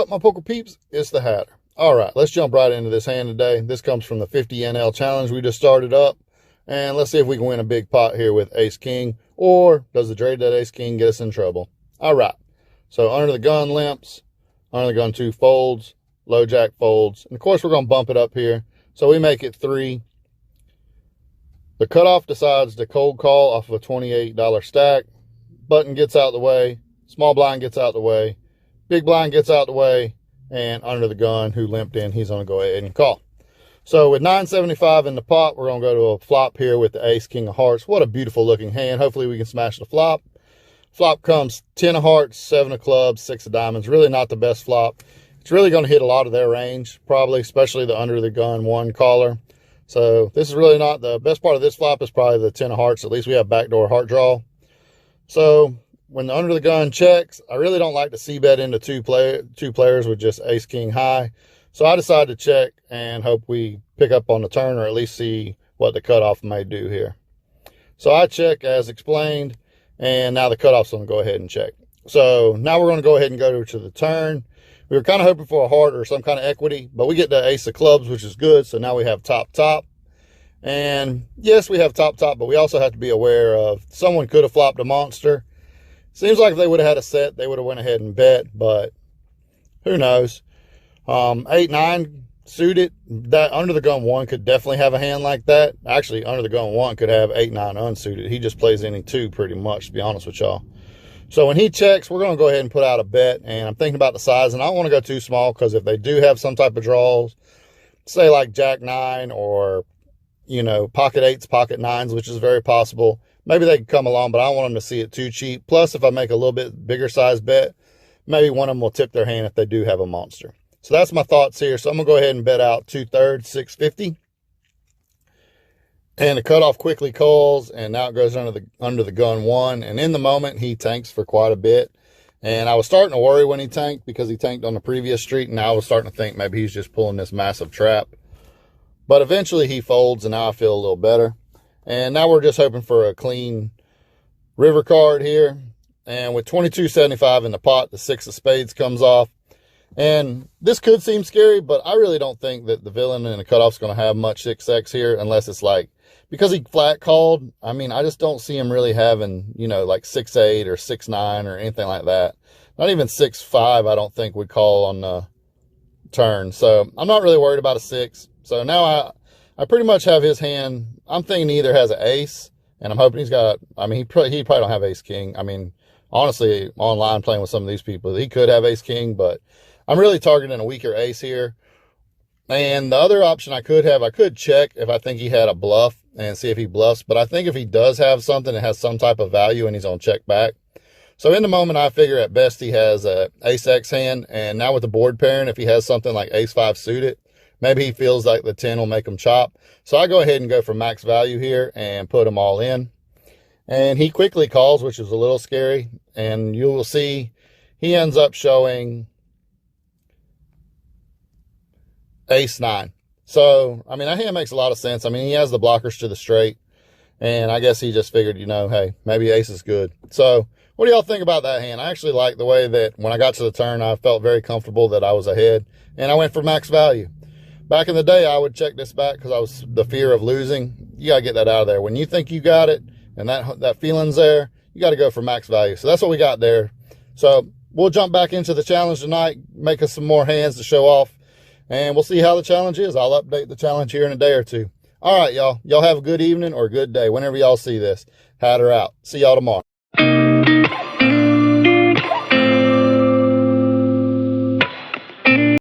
up, my poker peeps? It's the Hatter. All right, let's jump right into this hand today. This comes from the 50 NL challenge we just started up. And let's see if we can win a big pot here with Ace King. Or does the trade that Ace King get us in trouble? All right. So under the gun limps, under the gun 2 folds, low jack folds. And of course, we're going to bump it up here. So we make it 3. The cutoff decides to cold call off of a $28 stack. Button gets out the way. Small blind gets out the way. Big blind gets out the way. And under the gun, who limped in, he's going to go ahead and call. So with $9.75 in the pot, we're going to go to a flop here with the Ace King of Hearts. What a beautiful looking hand. Hopefully we can smash the flop. Flop comes 10 of hearts, 7 of clubs, 6 of diamonds. Really not the best flop. It's really going to hit a lot of their range, probably, especially the under the gun 1 caller. So this is really not the best part of this flop is probably the 10 of hearts. At least we have backdoor heart draw. So when the under the gun checks, I really don't like to c-bet into two players with just Ace King high. So I decided to check and hope we pick up on the turn, or at least see what the cutoff may do here. So I check as explained, and now the cutoff's going to go ahead and check. So now we're going to go ahead and go to the turn. We were kind of hoping for a heart or some kind of equity, but we get the Ace of Clubs, which is good. So now we have top. And yes, we have top, but we also have to be aware of someone could have flopped a monster. Seems like if they would have had a set, they would have went ahead and bet, but who knows? 8-9 suited. That under the gun 1 could definitely have a hand like that. Actually, under the gun 1 could have 8-9 unsuited. He just plays any 2 pretty much, to be honest with y'all. So when he checks, we're going to go ahead and put out a bet, and I'm thinking about the size, and I don't want to go too small because if they do have some type of draws, say like Jack 9 or, you know, pocket 8s, pocket 9s, which is very possible. Maybe they can come along, but I don't want them to see it too cheap. Plus, if I make a little bit bigger size bet, maybe one of them will tip their hand if they do have a monster. So that's my thoughts here. So I'm going to go ahead and bet out 2/3, 650. And the cutoff quickly calls, and now it goes under the gun 1. And in the moment, he tanks for quite a bit. And I was starting to worry when he tanked because he tanked on the previous street. And now I was starting to think maybe he's just pulling this massive trap. But eventually he folds, and now I feel a little better. And now we're just hoping for a clean river card here. And with $22.75 in the pot, the 6 of spades comes off. And this could seem scary, but I really don't think that the villain in the cutoff's going to have much 6X here unless it's like, because he flat called, I mean, I just don't see him really having, you know, like 6-8 or 6-9 or anything like that. Not even 6-5, I don't think would call on the turn. So I'm not really worried about a 6. So now I pretty much have his hand. I'm thinking he either has an ace, and I'm hoping he's got, I mean, he probably don't have Ace King. I mean, honestly, online playing with some of these people, he could have Ace King, but I'm really targeting a weaker ace here. And the other option I could have, I could check if I think he had a bluff and see if he bluffs. But I think if he does have something that has some type of value and he's on check back. So in the moment, I figure at best he has a ace X hand. And now with the board pairing, if he has something like ace 5 suited, maybe he feels like the 10 will make him chop. So I go ahead and go for max value here and put them all in. And he quickly calls, which is a little scary. And you will see he ends up showing ace 9. So, I mean, that hand makes a lot of sense. I mean, he has the blockers to the straight. And I guess he just figured, you know, hey, maybe ace is good. So, what do y'all think about that hand? I actually like the way that when I got to the turn, I felt very comfortable that I was ahead. And I went for max value. Back in the day, I would check this back because I was the fear of losing. You got to get that out of there. When you think you got it and that feeling's there, you got to go for max value. So that's what we got there. So we'll jump back into the challenge tonight, make us some more hands to show off, and we'll see how the challenge is. I'll update the challenge here in a day or two. All right, y'all. Y'all have a good evening or a good day whenever y'all see this. Hatter out. See y'all tomorrow.